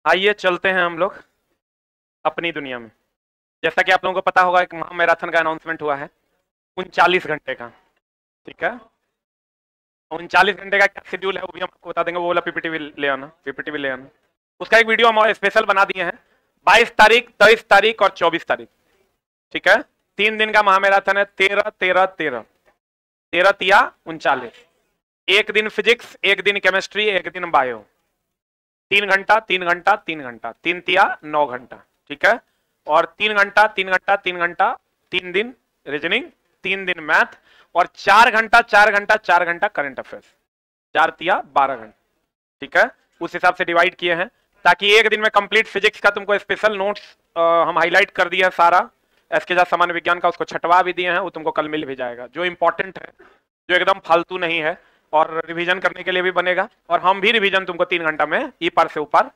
आइए चलते हैं हम लोग अपनी दुनिया में। जैसा कि आप लोगों को पता होगा एक महामैराथन का अनाउंसमेंट हुआ है 39 घंटे का। ठीक है, 39 घंटे का क्या शेड्यूल है वो भी हम आपको बता देंगे। वो वाला पीपीटी भी ले आना, पीपीटी भी ले आना। उसका एक वीडियो हम स्पेशल बना दिए हैं 22 तारीख, 23 तारीख और 24 तारीख। ठीक है, 3 दिन का महामैराथन है। 13 13 13 13 तिया 39। एक दिन फिजिक्स, एक दिन केमिस्ट्री, एक दिन बायो। 3 घंटा 3 घंटा 3 घंटा, 3 तिया 9 घंटा। ठीक है, और 3 घंटा 3 घंटा 3 घंटा 3 दिन रीजनिंग, 3 दिन मैथ, और 4 घंटा 4 घंटा 4 घंटा करंट अफेयर्स। 4 तिया 12 घंटा। ठीक है, उस हिसाब से डिवाइड किए हैं ताकि एक दिन में कंप्लीट फिजिक्स का तुमको स्पेशल नोट्स हम हाईलाइट कर दिए हैं सारा। एसके जा सामान्य विज्ञान का उसको छटवा भी दिए हैं, वो तुमको कल मिल भी जाएगा। जो इंपॉर्टेंट है, जो एकदम फालतू नहीं है और रिवीजन करने के लिए भी बनेगा, और हम भी रिवीजन तुमको 3 घंटा में ई पार से ऊपर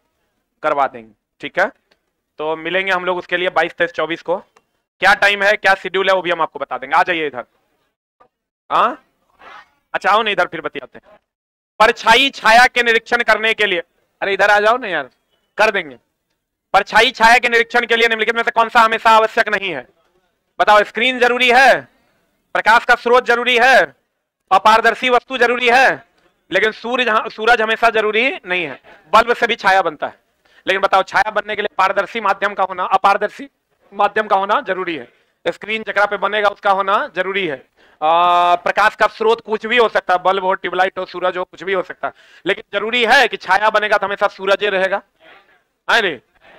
करवा देंगे। ठीक है, तो मिलेंगे हम लोग उसके लिए 22 23 24 को। क्या टाइम है, क्या शेड्यूल है, वो भी हम आपको बता देंगे। आ जाइए इधर। हाँ, अच्छा आओ ना इधर, फिर बतियाते हैं। परछाई छाया के निरीक्षण करने के लिए, अरे इधर आ जाओ ना यार, कर देंगे। परछाई छाया के निरीक्षण के लिए निम्नलिखित में से कौन सा हमेशा आवश्यक नहीं है? बताओ। स्क्रीन जरूरी है, प्रकाश का स्रोत जरूरी है, अपारदर्शी वस्तु जरूरी है, लेकिन सूरज हमेशा जरूरी नहीं है। बल्ब से भी छाया बनता है, लेकिन बताओ छाया बनने के लिए पारदर्शी माध्यम का होना, अपारदर्शी माध्यम का होना जरूरी है। स्क्रीन जकरा पे बनेगा उसका होना जरूरी है। प्रकाश का स्रोत कुछ भी हो सकता है, बल्ब हो, ट्यूबलाइट हो, सूरज हो, कुछ भी हो सकता है, लेकिन जरूरी है कि छाया बनेगा तो हमेशा सूरज ही रहेगा, है नहीं?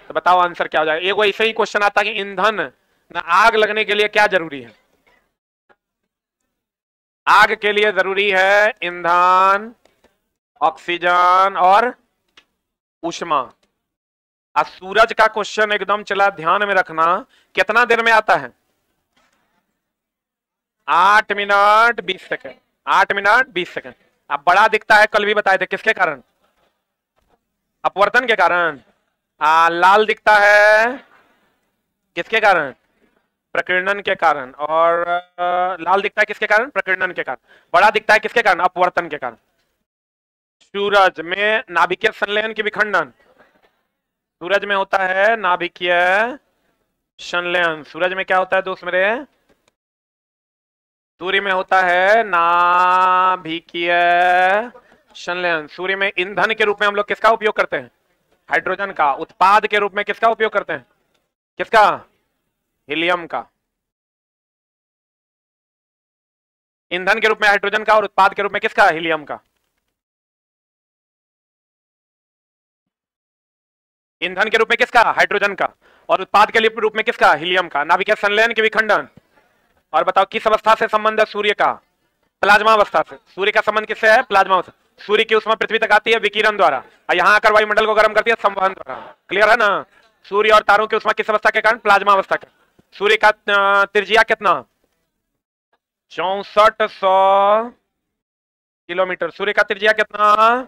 तो बताओ आंसर क्या हो जाएगा। एक ऐसे ही क्वेश्चन आता है कि ईंधन ना आग लगने के लिए क्या जरूरी है? आग के लिए जरूरी है ईंधन, ऑक्सीजन और ऊष्मा। आज सूरज का क्वेश्चन एकदम चला, ध्यान में रखना। कितना देर में आता है? 8 मिनट 20 सेकंड। 8 minute 20 second. अब बड़ा दिखता है, कल भी बताए थे, किसके कारण? अपवर्तन के कारण। लाल दिखता है किसके कारण? प्रकीर्णन के कारण। और लाल दिखता है किसके कारण? प्रकीर्णन के कारण। बड़ा दिखता है किसके कारण? अपवर्तन के कारण। सूरज में नाभिकीय संलयन की विखंडन, सूरज में होता है नाभिकीय संलयन। सूरज में क्या होता है दोस्त मेरे? सूर्य में होता है नाभिकीय संलयन। सूर्य में ईंधन के रूप में हम लोग किसका उपयोग करते हैं? हाइड्रोजन का। उत्पाद के रूप में किसका उपयोग करते हैं? किसका? हीलियम का। ईंधन के रूप में हाइड्रोजन का और उत्पाद के रूप में किसका? हीलियम का। ईंधन के रूप में किसका? हाइड्रोजन का। और उत्पाद के रूप में किसका? हीलियम का। नाभिकीय संलयन के विखंडन। और बताओ किस अवस्था से संबंध है सूर्य का? प्लाज्मा अवस्था से। सूर्य का संबंध किससे है? प्लाज्मा अवस्था। सूर्य की ऊष्मा पृथ्वी तक आती है विकिरण द्वारा, और यहां आकर वायुमंडल को गर्म करती है संवहन द्वारा। क्लियर है ना? सूर्य और तारों की ऊष्मा किस अवस्था के कारण? प्लाज्मा अवस्था के। सूर्य का त्रिज्या कितना? 6400 किलोमीटर। सूर्य का त्रिज्या कितना?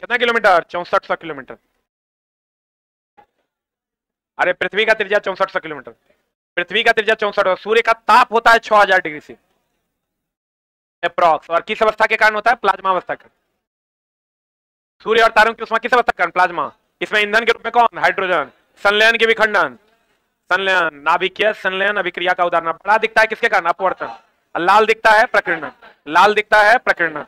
कितना किलोमीटर? 6400 किलोमीटर। अरे पृथ्वी का त्रिज्या 6400 किलोमीटर। पृथ्वी का त्रिज्या 64। सूर्य का ताप होता है 6000 डिग्री से अप्रॉक्स, और किस अवस्था के कारण होता है? प्लाज्मा अवस्था के। सूर्य और तारों की ऊष्मा किस अवस्था के कारण? प्लाज्मा। इसमें ईंधन के रूप में कौन? हाइड्रोजन। संलयन के विखंडन, संलयन, नाभिकीय संलयन अभिक्रिया का उदाहरण। बड़ा दिखता है किसके कारण? अपवर्तन। लाल दिखता है प्रकीर्णन। लाल दिखता है प्रकीर्णन।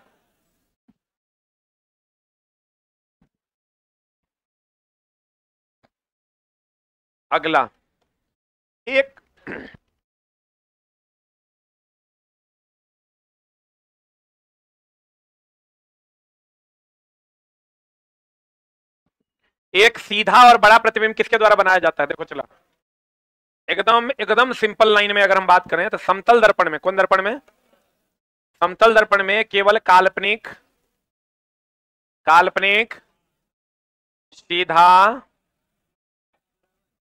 अगला एक एक सीधा और बड़ा प्रतिबिंब किसके द्वारा बनाया जाता है? देखो चला, एकदम एकदम सिंपल लाइन में अगर हम बात करें तो समतल दर्पण में, कौन दर्पण में? समतल दर्पण में केवल काल्पनिक, काल्पनिक सीधा,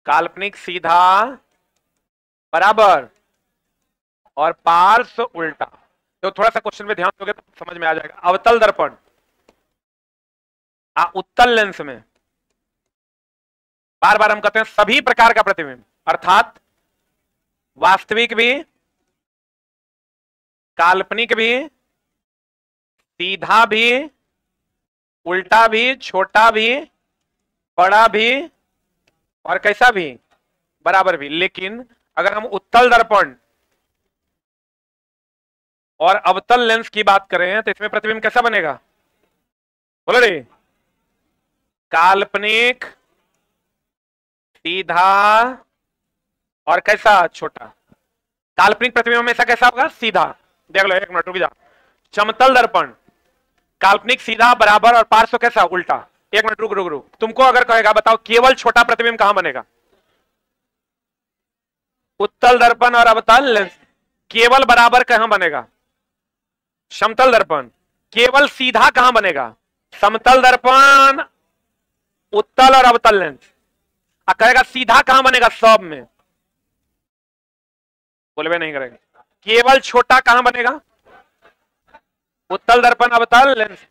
काल्पनिक सीधा बराबर और पार्श्व उल्टा। तो थोड़ा सा क्वेश्चन में ध्यान दोगे तो समझ में आ जाएगा। अवतल दर्पण, उत्तल लेंस में बार बार हम कहते हैं सभी प्रकार का प्रतिबिंब, अर्थात वास्तविक भी, काल्पनिक भी, सीधा भी, उल्टा भी, छोटा भी बड़ा भी और कैसा भी, बराबर भी। लेकिन अगर हम उत्तल दर्पण और अवतल लेंस की बात करें तो इसमें प्रतिबिंब कैसा बनेगा, बोलो रे, काल्पनिक, सीधा और कैसा, छोटा। काल्पनिक प्रतिबिंब हमेशा कैसा होगा, सीधा। देख लो, एक मिनट रुक जा। समतल दर्पण काल्पनिक, सीधा, बराबर और पार्श्व कैसा, उल्टा। एक मिनट रुक रुक रुक, तुमको अगर कहेगा बताओ केवल छोटा प्रतिबिंब कहां बनेगा, उत्तल दर्पण और अवतल लेंस। केवल बराबर कहां बनेगा, समतल दर्पण। केवल सीधा कहां बनेगा, समतल दर्पण, उत्तल और अवतल लेंस। कहेगा सीधा कहां बनेगा, सब में, बोलबे नहीं करेगा। केवल छोटा कहां बनेगा, उत्तल दर्पण अवतल लेंस।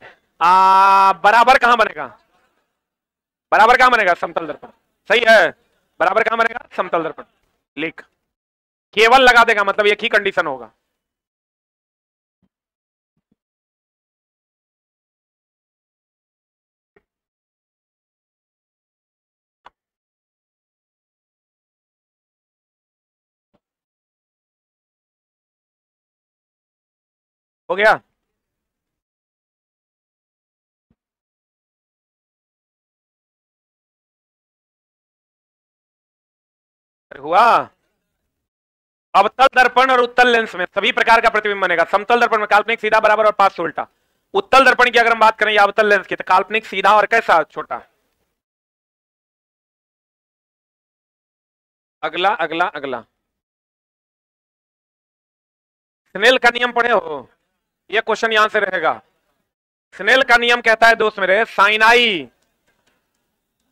बराबर कहां बनेगा, बराबर कहां बनेगा, समतल दर्पण। सही है, बराबर कहां बनेगा, समतल दर्पण। लिख, केवल लगा देगा मतलब एक ही कंडीशन होगा। हो गया, हुआ। अवतल दर्पण और उत्तल लेंस में सभी प्रकार का प्रतिबिंब बनेगा। समतल दर्पण में काल्पनिक, सीधा, बराबर और पार्श्व उल्टा। उत्तल दर्पण की अगर हम बात करें या अवतल लेंस की, तो काल्पनिक, सीधा और कैसा, छोटा। अगला अगला अगला, स्नेल का नियम पढ़े हो, यह क्वेश्चन यहां से रहेगा। स्नेल का नियम कहता है दोस्त मेरे, साइन आई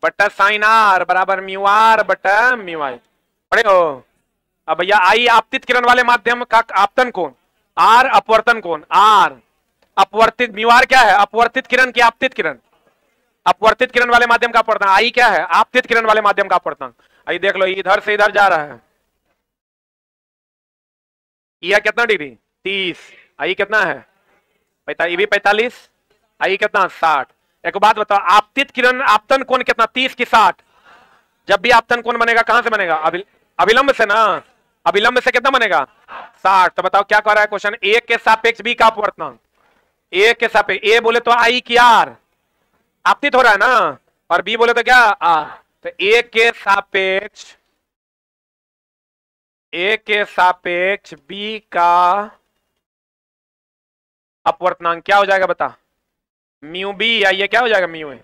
बटा साइन आर बराबर म्यू आर बटा म्यू आई, पढ़े हो। अब भैया आई आपतित किरण वाले माध्यम का आपतन कोण, आर अपवर्तन कोण, आर अपवर्तित, म्यू आर क्या है, अपवर्तित किरण की आपतित किरण, अपवर्तित किरण वाले माध्यम का अपवर्तन। आई क्या है, आपतित किरण वाले माध्यम का अपवर्तन। आई देख लो, इधर से इधर जा रहा है, यह कितना डिग्री, 30। आई कितना है, 45, ये भी 45। आई कितना, 60। एक बात बताओ, आपतित किरण आपतन कोण कितना, 30 की 60। जब भी आपतन कोण बनेगा कहां से बनेगा, अभिलंब से ना। अभिलंब से कितना बनेगा, 60। तो बताओ क्या कह रहा है क्वेश्चन, ए के सापेक्ष बी का अपवर्तन, ए के सापेक्ष, ए बोले तो आई की आर आपतित हो रहा है ना, और बी बोले तो क्या, आर। तो ए के सापेक्ष, ए के सापेक्ष बी का अपवर्तनांक क्या हो जाएगा बता, म्यू बी, या ये क्या हो जाएगा, म्यू ए।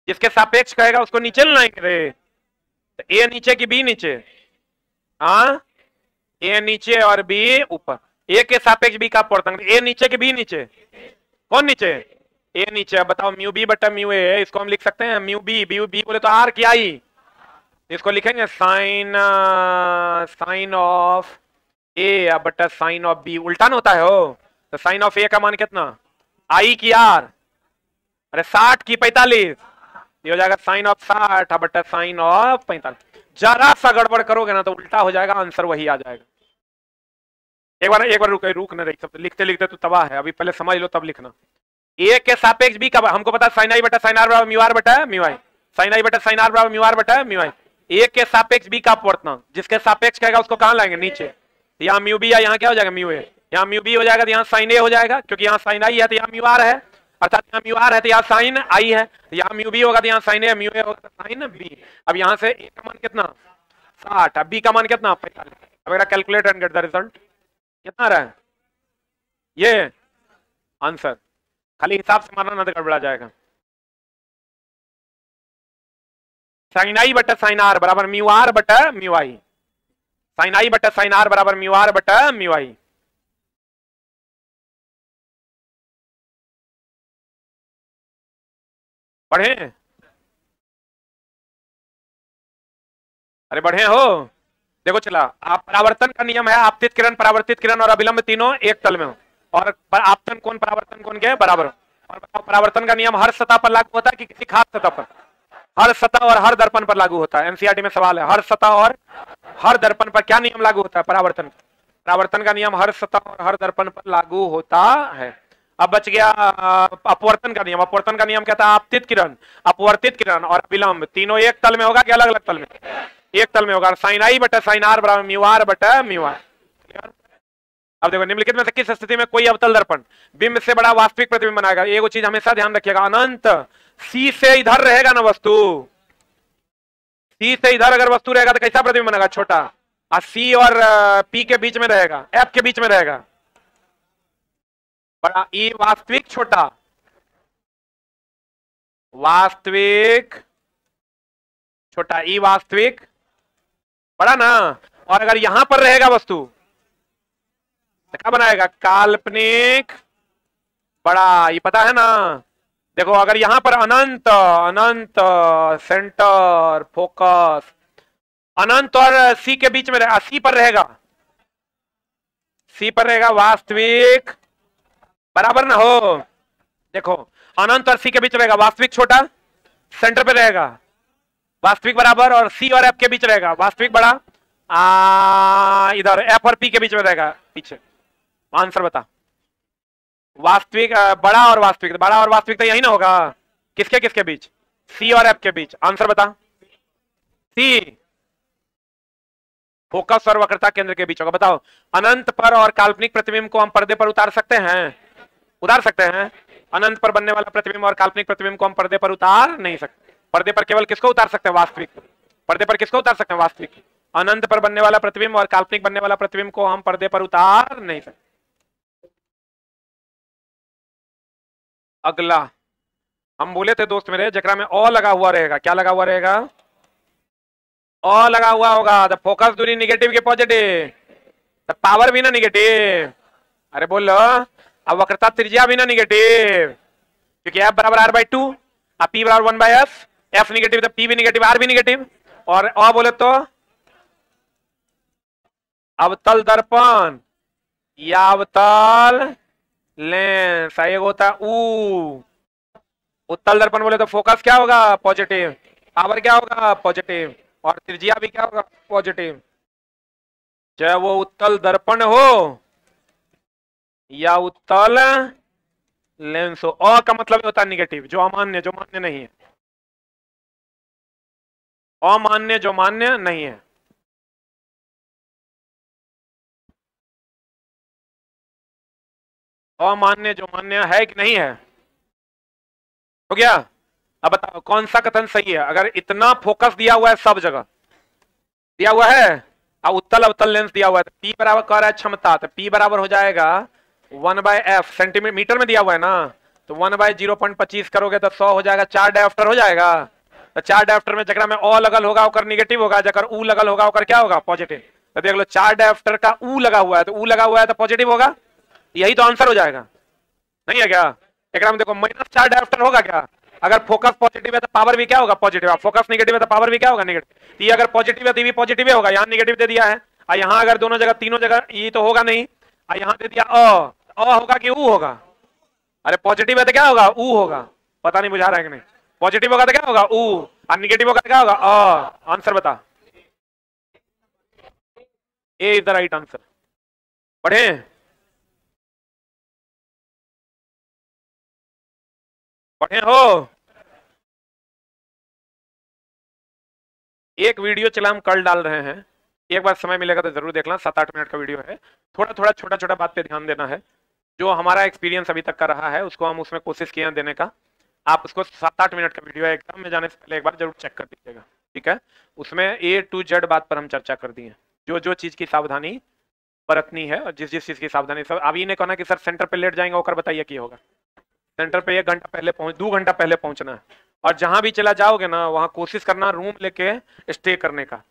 जिसके सापेक्ष कहेगा उसको नीचे लाएंगे रे, तो ए नीचे की बी नीचे, हाँ, ए नीचे और बी ऊपर। ए के सापेक्ष बी का अपवर्तनांक, ए नीचे की बी नीचे, कौन नीचे, ए नीचे। अब बताओ म्यू बी बटा म्यू ए, इसको हम लिख सकते हैं म्यू बी, बी बी बोले तो आर की आई, इसको लिखेंगे साइन, साइन ऑफ ए बटा साइन ऑफ बी, उल्टा ना होता है हो। तो साइन ऑफ ए का मान कितना, आई की आर, अरे 60 की 45, ये हो जाएगा साइन ऑफ 60 बटा साइन ऑफ 45। जरा सा गड़बड़ करोगे ना तो उल्टा हो जाएगा, आंसर वही आ जाएगा। एक बार रुक ना रही, सब लिखते लिखते तो तबाह है, अभी पहले समझ लो तब लिखना। ए के सापेक्ष बी का हमको पता, साइन आई बटा साइन आर बराबर म्यू आर बटा म्यू आई, साइन आई बटा साइन आर बराबर म्यू आर बटा म्यू आई। ए के सापेक्ष बी का अपवर्तनांक, जिसके सापेक्ष कहेगा उसको कहां लाएंगे, नीचे। यहाँ म्यू बी है, यहाँ क्या हो जाएगा, म्यू ए। यहाँ म्यू बी हो जाएगा तो यहाँ साइन ए हो जाएगा, क्योंकि यहाँ साइन आई है तो यहाँ म्यू आर है, अर्थात यहाँ म्यू आर है तो यहाँ साइन आई है, तो यहाँ म्यू बी होगा तो यहाँ साइन ए, म्यू ए होगा तो साइन बी। अब यहाँ से ए का मान कितना, 60, अब बी का मान कितना, 45। अब मेरा calculate and get the result, कितना आ रहा है, ये आंसर। खाली हिसाब से मारना ना तो गड़बड़ा जाएगा। साइन आई बटा साइन आर बराबर म्यू आर बटा म्यू आई, साइन आई बटा साइन आर बराबर म्यू आर बटा म्यू आई। पढ़े, अरे बढ़े हो। देखो चला, आप परावर्तन का नियम है, आपतित किरण, परावर्तित किरण और अभिलंब तीनों एक तल में हो, और आपतन कोण परावर्तन कोण के बराबर हो। और बताओ परावर्तन का नियम हर सतह पर लागू होता है कि किसी खास सतह पर, हर सतह और हर दर्पण पर लागू होता है। एनसीईआरटी में सवाल है, हर सतह और हर दर्पण पर क्या नियम लागू होता है, परावर्तन। परावर्तन का नियम हर सतह और हर दर्पण पर लागू होता है। अब बच गया अपवर्तन का नियम। अपवर्तन का नियम कहता है आपतित किरण, अपवर्तित किरण और विलंब तीनों एक तल में होगा कि अलग अलग तल में? एक तल में होगा। साइन आई बटा साइन आर बराबर म्यू आर बटा म्यू आर। अब देखो निम्नलिखित में से किस स्थिति में कोई अवतल दर्पण बिंब से बड़ा वास्तविक प्रतिबिंब बनाएगा? एगो चीज हमेशा ध्यान रखिएगा, अनंत सी से इधर रहेगा ना वस्तु, सी से इधर अगर वस्तु रहेगा तो कैसा प्रतिबिंब बनेगा? छोटा। और सी और पी के बीच में रहेगा, एफ के बीच में रहेगा बड़ा। ई वास्तविक छोटा, वास्तविक छोटा, ई वास्तविक बड़ा ना। और अगर यहां पर रहेगा वस्तु तो क्या बनाएगा? काल्पनिक बड़ा। ये पता है ना? देखो अगर यहां पर अनंत, अनंत सेंटर फोकस अनंत और सी के बीच में रहेगा, सी पर रहेगा, सी पर रहेगा वास्तविक बराबर ना हो। देखो अनंत और सी के बीच रहेगा वास्तविक छोटा, सेंटर पे रहेगा वास्तविक बराबर, और सी और एफ के बीच रहेगा वास्तविक बड़ा, इधर एफ और पी के बीच में रहेगा पीछे। आंसर बता। वास्तविक बड़ा और वास्तविक, बड़ा और वास्तविक तो यही ना होगा। किसके किसके बीच? सी और एफ के बीच। आंसर बता। सी फोकस और वक्रता केंद्र के बीच होगा। बताओ अनंत पर और काल्पनिक प्रतिबिंब को हम पर्दे पर उतार सकते हैं? उतार सकते हैं। अनंत पर बनने वाला प्रतिबिंब और काल्पनिक प्रतिबिंब को हम पर्दे पर उतार नहीं सकते। पर्दे पर केवल किसको उतार सकते हैं? वास्तविक। पर्दे पर किसको उतार सकते हैं? वास्तविक। अनंत पर बनने वाला प्रतिबिंब और काल्पनिक बनने वाला प्रतिबिंब को हम पर्दे पर उतार नहीं सकते। अगला हम बोले थे दोस्त मेरे, जकरा में ओ लगा हुआ रहेगा। क्या लगा हुआ रहेगा? ओ लगा हुआ होगा। द फोकस दूरी निगेटिव के पॉजिटिव, द पावर भी ना निगेटिव। अरे बोलो। अब वक्रता त्रिज्या भी ना निगेटिव, क्योंकि एफ बराबर आर बाई टू, अब पी बराबर 1 बाई एफ। एफ निगेटिव तो पी भी निगेटिव, आर भी निगेटिव। और ओ बोले तो अवतल दर्पण या अवतल लेंस। एक होता है ऊ। उत्तल दर्पण बोले तो फोकस क्या होगा? पॉजिटिव। पावर क्या होगा? पॉजिटिव। और त्रिज्या भी क्या होगा? पॉजिटिव। चाहे वो उत्तल दर्पण हो या उत्तल लेंस हो। अ का मतलब होता है निगेटिव, जो अमान्य, जो मान्य नहीं है। अमान्य जो मान्य नहीं है। अमान्य जो मान्य है कि नहीं है। हो गया। अब बताओ कौन सा कथन सही है? अगर इतना फोकस दिया हुआ है, सब जगह दिया हुआ है, और उत्तल अवतल लेंस दिया हुआ है, तो पी बराबर कह रहा है क्षमता, तो पी बराबर हो जाएगा 1 बाय एफ। सेंटीमीटर मीटर में दिया हुआ है ना, तो 1 बाय 0.25 करोगे तो 100 हो जाएगा। 4 डायोप्टर हो जाएगा। तो 4 डायोप्टर में जकरा में ओ लगल होगा ओकर निगेटिव होगा, जकर ऊ लगल होगा ओकर क्या होगा? पॉजिटिव। तो देख लो 4 डायोप्टर का ऊ लगा हुआ है, तो ऊ लगा हुआ है तो पॉजिटिव होगा। यही तो आंसर हो जाएगा, नहीं है क्या? एक में देखो -4 डायोप्टर होगा क्या? अगर फोकस पॉजिटिव है तो पावर भी क्या होगा? पॉजिटिव। फोकस नेगेटिव है तो पावर भी क्या होगा? नेगेटिव। ये अगर पॉजिटिव है तो ये भी पॉजिटिव होगा। यहाँ नेगेटिव दे दिया है, और यहाँ अगर दोनों जगह, तीनों जगह ये तो होगा नहीं, और यहाँ दे दिया अ होगा कि ऊ होगा? अरे पॉजिटिव है तो क्या होगा? ऊ होगा। पता नहीं बुझा रहा है कि नहीं? पॉजिटिव होगा तो क्या होगा? ऊ। और निगेटिव होगा तो क्या होगा? अ। आंसर बता। ए इज द राइट आंसर। पढ़े? पढ़े हो? एक वीडियो चला हम कल डाल रहे हैं, एक बार समय मिलेगा तो जरूर देखना। 7-8 मिनट का वीडियो है। थोड़ा थोड़ा छोटा छोटा बात पे ध्यान देना है। जो हमारा एक्सपीरियंस अभी तक का रहा है उसको हम उसमें कोशिश किए हैं देने का। आप उसको 7-8 मिनट का वीडियो है, एग्जाम में जाने से पहले एक बार जरूर चेक कर लीजिएगा, ठीक है? उसमें A to Z बात पर हम चर्चा कर दी है, जो जो चीज की सावधानी बरतनी है और जिस जिस चीज की सावधानी। सब अब ये नहीं कहना कि सर सेंटर पे लेट जाएंगे होकर बताइए कि होगा। सेंटर पे 1 घंटा पहले 2 घंटा पहले पहुंचना है। और जहां भी चला जाओगे ना, वहां कोशिश करना रूम लेके स्टे करने का।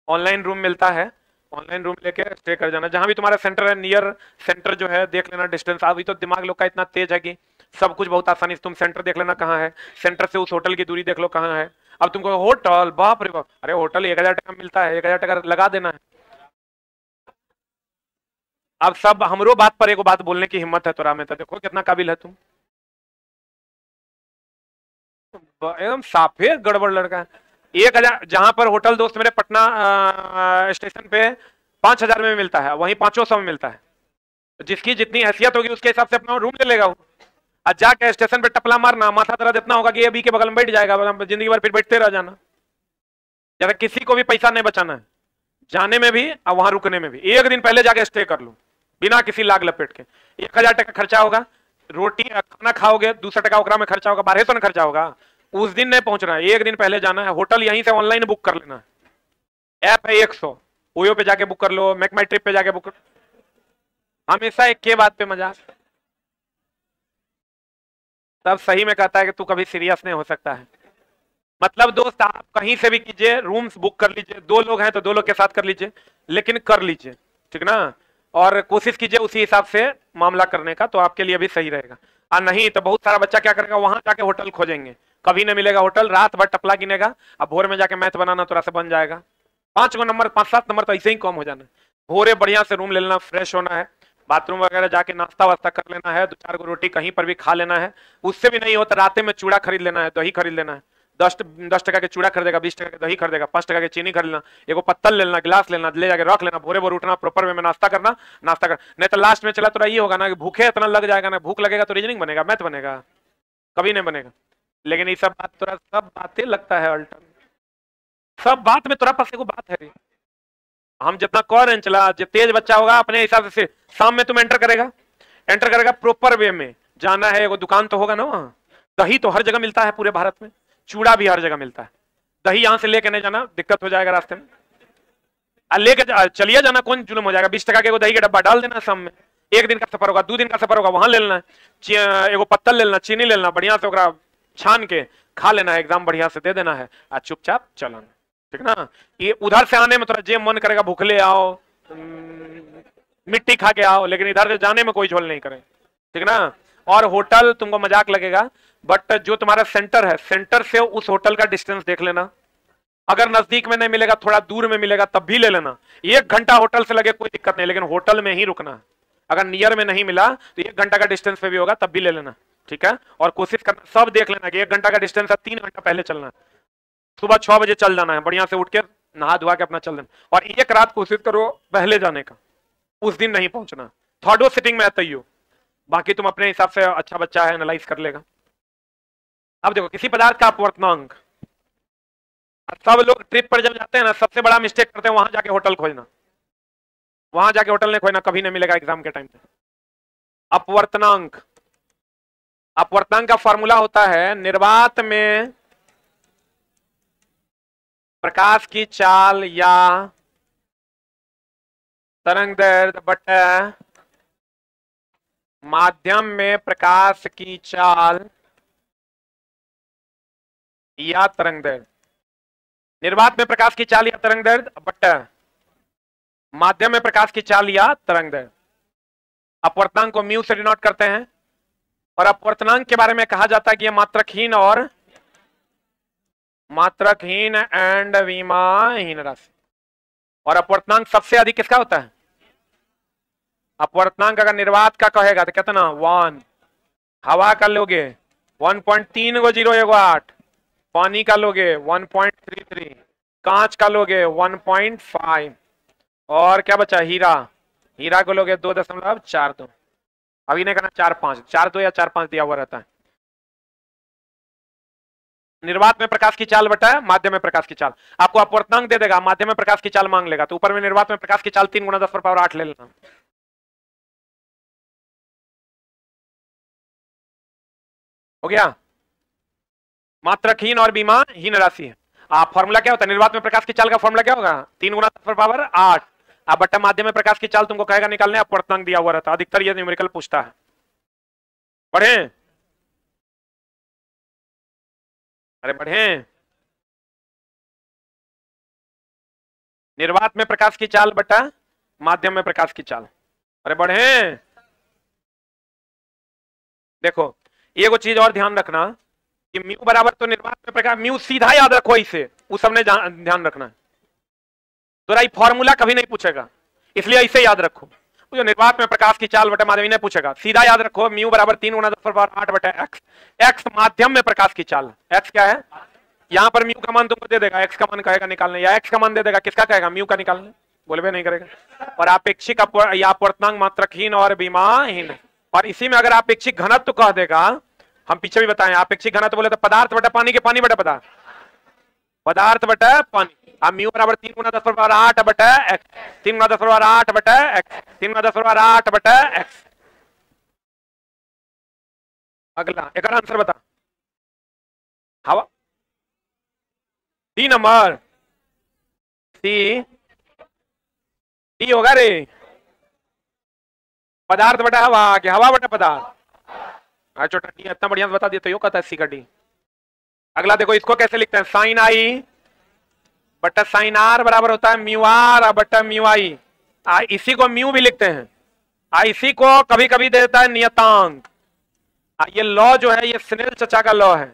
ऑनलाइन रूम मिलता है, ऑनलाइन रूम लेके स्टे कर जाना। जहां भी तुम्हारा सेंटर है, नियर सेंटर जो है देख लेना डिस्टेंस। अभी तो दिमाग लोग का इतना तेज है कि सब कुछ बहुत आसानी से तुम सेंटर देख लेना कहाँ है, सेंटर से उस होटल की दूरी देख लो कहाँ है। अब तुमको होटल, बाप रे बाप, अरे होटल 1000 टका मिलता है, 1000 टका लगा देना है। अब सब हमरो बात पर एगो बात बोलने की हिम्मत है तोरा में, तो देखो कितना काबिल है तुम। एकदम साफे गड़बड़ लड़का है। 1000 जहां पर होटल दोस्त मेरे पटना स्टेशन पे 5000 में मिलता है, वहीं 500 में मिलता है। जिसकी जितनी हैसियत होगी उसके हिसाब से अपना रूम ले लेगा वो। आज जाके स्टेशन पे टपला मारना, माथा दर्द इतना होगा कि ये बी के बगल में बैठ जाएगा, जिंदगी भर फिर बैठते रह जाना। जब किसी को भी पैसा नहीं बचाना है, जाने में भी और वहां रुकने में भी, एक दिन पहले जाके स्टे कर लो बिना किसी लाग लपेट के। 1000 टका खर्चा होगा, रोटी खाना खाओगे, 200 टका ओकरा में खर्चा होगा, 1200 खर्चा होगा। उस दिन नहीं पहुंचना है, एक दिन पहले जाना है। होटल यहीं से ऑनलाइन बुक कर लेना है, ऐप है 100, ओयो पे जाके बुक कर लो, मेक माई ट्रिप पे जाके बुक कर। हमेशा एक के बात पे मजाक, तब सही में कहता है कि तू कभी सीरियस नहीं हो सकता है। मतलब दोस्त आप कहीं से भी कीजिए, रूम्स बुक कर लीजिए, 2 लोग हैं तो 2 लोग के साथ कर लीजिए, लेकिन कर लीजिए, ठीक ना। और कोशिश कीजिए उसी हिसाब से मामला करने का, तो आपके लिए भी सही रहेगा। और नहीं तो बहुत सारा बच्चा क्या करेगा, वहां जाके होटल खोजेंगे, कभी नहीं मिलेगा होटल, रात भर टपला गिनेगा, अब भोर में जाके मैथ बनाना थोड़ा सा बन जाएगा। 5 नंबर 5-7 नंबर तो ऐसे ही कम हो जाना है। भोरे बढ़िया से रूम ले लेना, फ्रेश होना है, बाथरूम वगैरह जाके नाश्ता वास्ता कर लेना है, 2-4 को रोटी कहीं पर भी खा लेना है। उससे भी नहीं होता रात में चूड़ा खरीद लेना है, दही खरीद लेना है, 10 टका के चूड़ा खरीदेगा, 20 टका के दही खरीदेगा, 5 टका के चीनी खरीद लेना, एगो पत्तल ले लेना, गिलास लेना, ले जाके रख लेना, भोरे भोर उठना, प्रॉपर वे में नाश्ता करना, नाश्ता कर। नहीं तो लास्ट में चला तो ये होगा ना कि भूखे इतना लग जाएगा ना, भूख लगेगा तो रीजनिंग बनेगा, मैथ बनेगा, कभी नहीं बनेगा। लेकिन ये सब बात तोरा सब बातें लगता है अल्टर, सब बात में तोरा पास एगो बात है रे। हम जितना कह रहे हैं चला, जो तेज बच्चा होगा अपने हिसाब से शाम में तुम एंटर करेगा प्रॉपर वे में जाना है। एगो दुकान तो होगा ना वहां, दही तो हर जगह मिलता है पूरे भारत में, चूड़ा भी हर जगह मिलता है। दही यहां से लेके नहीं जाना, दिक्कत हो जाएगा रास्ते में, लेके चलिए जाना, कौन जुलम हो जाएगा। 20 टका के एगो दही का डब्बा डाल देना शाम में, 1 दिन का सफर होगा, 2 दिन का सफर होगा, वहां ले लेना, एगो पत्तल ले लेना, चीनी ले लेना, बढ़िया से ओकरा छान के खा लेना है, एग्जाम बढ़िया से दे देना है, आज चुपचाप चलना, ठीक ना। ये उधर से आने में थोड़ा जे मन करेगा भूखले आओ, मिट्टी खा के आओ, लेकिन इधर से जाने में कोई झोल नहीं करे, ठीक ना। और होटल तुमको मजाक लगेगा, बट जो तुम्हारा सेंटर है, सेंटर से उस होटल का डिस्टेंस देख लेना। अगर नजदीक में नहीं मिलेगा, थोड़ा दूर में मिलेगा, तब भी ले लेना। 1 घंटा होटल से लगे कोई दिक्कत नहीं, लेकिन होटल में ही रुकना। अगर नियर में नहीं मिला तो 1 घंटा का डिस्टेंस पे भी होगा, तब भी ले लेना, ठीक है। और कोशिश करना, सब देख लेना कि 1 घंटा का डिस्टेंस है, 3 घंटा पहले चलना है, सुबह 6 बजे चल जाना है, बढ़िया से उठ के नहा धुआ के अपना चल देना। और 1 रात कोशिश करो पहले जाने का, उस दिन नहीं पहुंचना। थर्डो सिटिंग में तय हो, बाकी तुम अपने हिसाब से, अच्छा बच्चा है एनालाइज कर लेगा। अब देखो, किसी पदार्थ का अपवर्तनांक, सब लोग ट्रिप पर जब जाते हैं ना, सबसे बड़ा मिस्टेक करते हैं वहां जाके होटल खोजना। वहां जाके होटल नहीं खोजना, कभी नहीं मिलेगा एग्जाम के टाइम पे। अपवर्तनांक, अपवर्तनांक का फॉर्मूला होता है, निर्वात में प्रकाश की चाल या तरंग दैर्ध्य बटा माध्यम में प्रकाश की चाल या तरंग दैर्ध्य। निर्वात में प्रकाश की चाल या तरंग दैर्ध्य बटा माध्यम में प्रकाश की चाल या तरंग दैर्ध्य। अपवर्तनांक को म्यू से डिनोट करते हैं। और अपवर्तनांक के बारे में कहा जाता है कि यह मात्रकहीन एंड विमाहीन राशि। और अपवर्तनांक सबसे अधिक किसका होता है? अपवर्तनांक अगर निर्वात का कहेगा तो कितना 1, हवा का लोगे 1.3 गो 0.8, पानी का लोगे 1.33, कांच का लोगे 1.5, और क्या बचा हीरा को लोगे 2.42। अभी नहीं करना 4-5, 4-2 या 4-5 दिया हुआ रहता है। निर्वात में प्रकाश की चाल बटा माध्यम में प्रकाश की चाल। आपको अपवर्तनांक दे देगा, माध्यम में प्रकाश की चाल मांग लेगा, तो ऊपर में निर्वात में प्रकाश की चाल 3 × 10⁸ ले लेना। हो गया। मात्रकहीन और विमाहीन राशि है। फॉर्मूला क्या होता है? निर्वात में प्रकाश की चाल का फॉर्मूला क्या होगा? 3 × 10⁸ 8। बट्टा माध्यम में प्रकाश की चाल तुमको कहेगा निकालने, अपवर्तनांक दिया हुआ रहता है। अधिकतर ये न्यूमेरिकल पूछता है। पढ़े? अरे पढ़े। निर्वात में प्रकाश की चाल बटा माध्यम में प्रकाश की चाल। अरे बढ़े। देखो एगो चीज और ध्यान रखना कि म्यू बराबर तो निर्वात में प्रकाश, म्यू सीधा याद रखो इसे, उस सबने ध्यान रखना है। तो राई फॉर्मूला कभी नहीं पूछेगा, इसलिए इसे याद रखो। जो निर्वात में प्रकाश की चाल बटा माध्यम नहीं पूछेगा, सीधा याद रखो म्यू बराबर 3 × 10⁸ 8 बटा एक्स। एक्स माध्यम में प्रकाश की चाल, एक्स क्या है? यहां पर म्यू का मान तुमको दे देगा, एक्स का मान कहेगा निकालने, या एक्स का मान दे देगा, किसका कहेगा? म्यू का निकालने। बोलबे नहीं करेगा। और आपेक्षिक या अपवर्तनांक मात्रकहीन और विमाहीन, और इसी में अगर आपेक्षिक घनत्व कह देगा, हम पीछे भी बताएं, आपेक्षिक घनत्व बोले तो पदार्थ बटा पानी के पानी बटा पदार्थ, पदार्थ बटा पानी। अब म्यू बराबर 3 गुना 10 पावर 8 बटा एक्स, 3 गुना 10 पावर 8 बटा एक्स, 3 गुना 10 पावर 8 बटा एक्स। अगला एक और आंसर बता। हवा डी नंबर सी डी होगा रे, पदार्थ बटा हवा कि हवा बटा पदार्थ। छोटा डी इतना बढ़िया से बता दिया तो यो कहता है सी का डी। अगला देखो, इसको कैसे लिखते हैं, साइन आई बटा साइन आर बराबर होता है म्यू आर बटा म्यू आई। इसी को म्यू भी लिखते हैं, इसी को कभी कभी देता है नियतांक। ये लॉ जो है ये स्नेल चचा का लॉ है।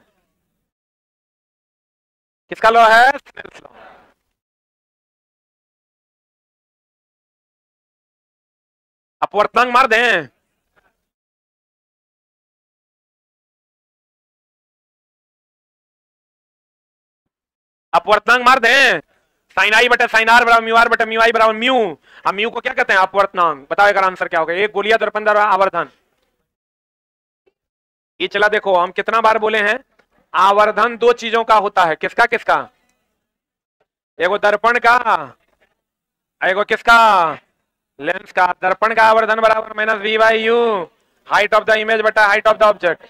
किसका लॉ है? Snell's law. अपवर्तनांक मार दें, अपवर्तनांक मार दें, साइन आई बटा साइन आर बटा म्यू आई बराबर म्यू। अब म्यू को क्या कहते हैं? अपवर्तनांक। बताओ एक आंसर क्या होगा? एक गोलिया दर्पण द्वारा आवर्धन। ये चला देखो, हम कितना बार बोले हैं आवर्धन दो चीजों का होता है। किसका किसका? एगो दर्पण का, एगो किसका? लेंस का। दर्पण का आवर्धन बराबर minus v by u, height of the image बटा हाइट ऑफ द ऑब्जेक्ट।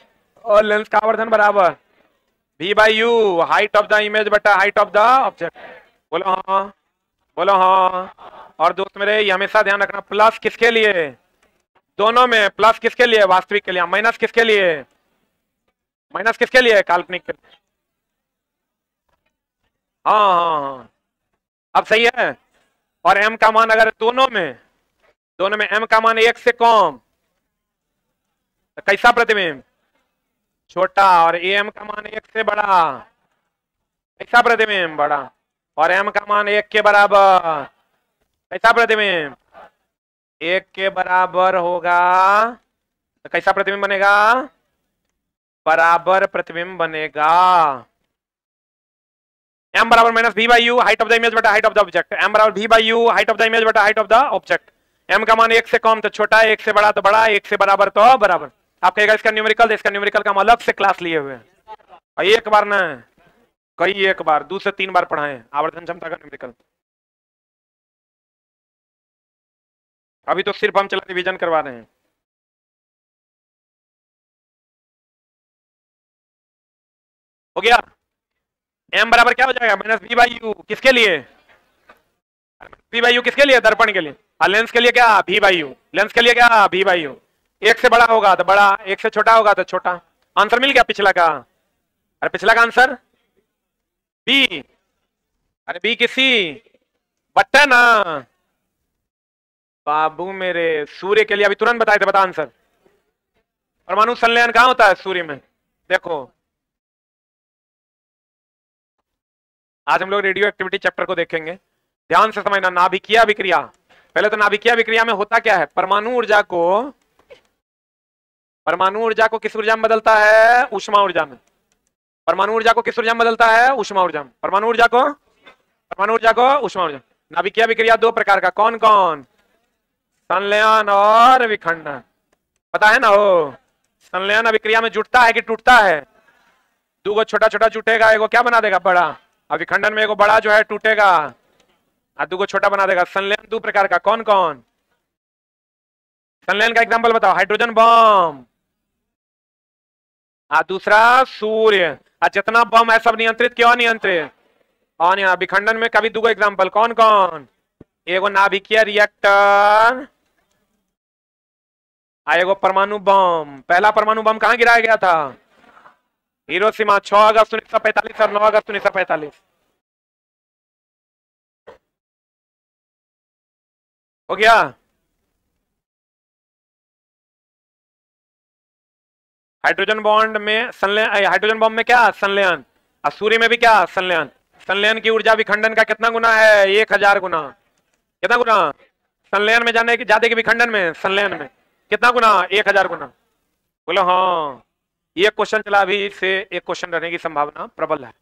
और लेंस का आवर्धन बराबर v by u, height of the image बटा हाइट ऑफ द ऑब्जेक्ट। बोलो हाँ, बोलो हाँ। और दोस्त मेरे ये हमेशा ध्यान रखना, प्लस किसके लिए? दोनों में। प्लस किसके लिए? वास्तविक के लिए। माइनस किसके लिए? माइनस किसके लिए? काल्पनिक के लिए। हाँ हाँ हाँ, अब सही है। और m का मान अगर दोनों में m का मान 1 से कम तो कैसा प्रतिबिंब? छोटा। और am का मान 1 से बड़ा, कैसा प्रतिबिंब? बड़ा। और m का मान 1 के बराबर, कैसा प्रतिबिंब? 1 के बराबर होगा तो कैसा प्रतिबिंब बनेगा? बराबर प्रतिबिंब बनेगा। m बराबर minus v by u, height of the image बटा height of the object. m बराबर v by u, height of the image बटा height of the object. m का मान 1 से कम तो छोटा, 1 से बड़ा तो बड़ा, 1 से बराबर तो बराबर। आप कहेगा इसका न्यूमेरिकल, इसका न्यूमेरिकल का हम अलग से क्लास लिए हुए हैं। और एक बार ना, कई एक बार, 2 से 3 बार पढ़ाए आवर्धन क्षमता का न्यूमेरिकल। अभी तो सिर्फ हम चला रिवीजन करवा रहे हैं। हो गया? m बराबर क्या हो जाएगा? Minus v by you. किसके लिए? v बाई यू किसके लिए? दर्पण के लिए। और लेंस के लिए क्या? v by you. लेंस के लिए क्या? v by you. 1 से बड़ा होगा तो बड़ा, 1 से छोटा होगा तो छोटा। आंसर मिल गया पिछला का? अरे पिछला का आंसर b। अरे b किसी बट्टा ना बाबू मेरे। सूर्य के लिए अभी तुरंत बताए थे, बता आंसर। परमाणु संलयन कहां होता है? सूर्य में। देखो आज हम लोग रेडियो एक्टिविटी चैप्टर को देखेंगे, ध्यान से समझना। नाभिकीय अभिक्रिया, पहले तो नाभिकीय अभिक्रिया में होता क्या है? परमाणु ऊर्जा को किस ऊर्जा में बदलता है? ऊष्मा ऊर्जा में। परमाणु ऊर्जा को किस ऊर्जा में बदलता है? ऊष्मा ऊर्जा में। परमाणु ऊर्जा को ऊष्मा ऊर्जा। नाभिकीय अभिक्रिया दो प्रकार का, कौन कौन? संलयन और विखंडन। पता है ना हो? संलयन अभिक्रिया में जुटता है कि टूटता है? दो छोटा छोटा जुटेगा, एगो क्या बना देगा? बड़ा। अभिखंडन में एगो बड़ा जो है टूटेगा और दो छोटा बना देगा। संलयन दो प्रकार का, कौन कौन? संलयन का एग्जांपल बताओ। हाइड्रोजन बम, दूसरा सूर्य। जितना बम है सब नियंत्रित क्यों? नियंत्रित। और अभिखंडन में कभी दो एग्जांपल, कौन कौन? एगो नाभिकीय रिएक्टर, एगो परमाणु बम। पहला परमाणु बम कहां गिराया गया था? हिरोशिमा, 6 अगस्त 1945 और 9 अगस्त 1945। हो गया? हाइड्रोजन बॉन्ड में संलयन, हाइड्रोजन बॉम्ब में क्या? संलयन। और सूर्य में भी क्या? संलयन। संलयन की ऊर्जा विखंडन का कितना गुना है? 1000 गुना। कितना गुना? संलयन में जाने की ज्यादा कि विखंडन में? संलयन में। कितना गुना? 1000 गुना। बोलो हाँ। ये क्वेश्चन चला, अभी से एक क्वेश्चन रहने की संभावना प्रबल है।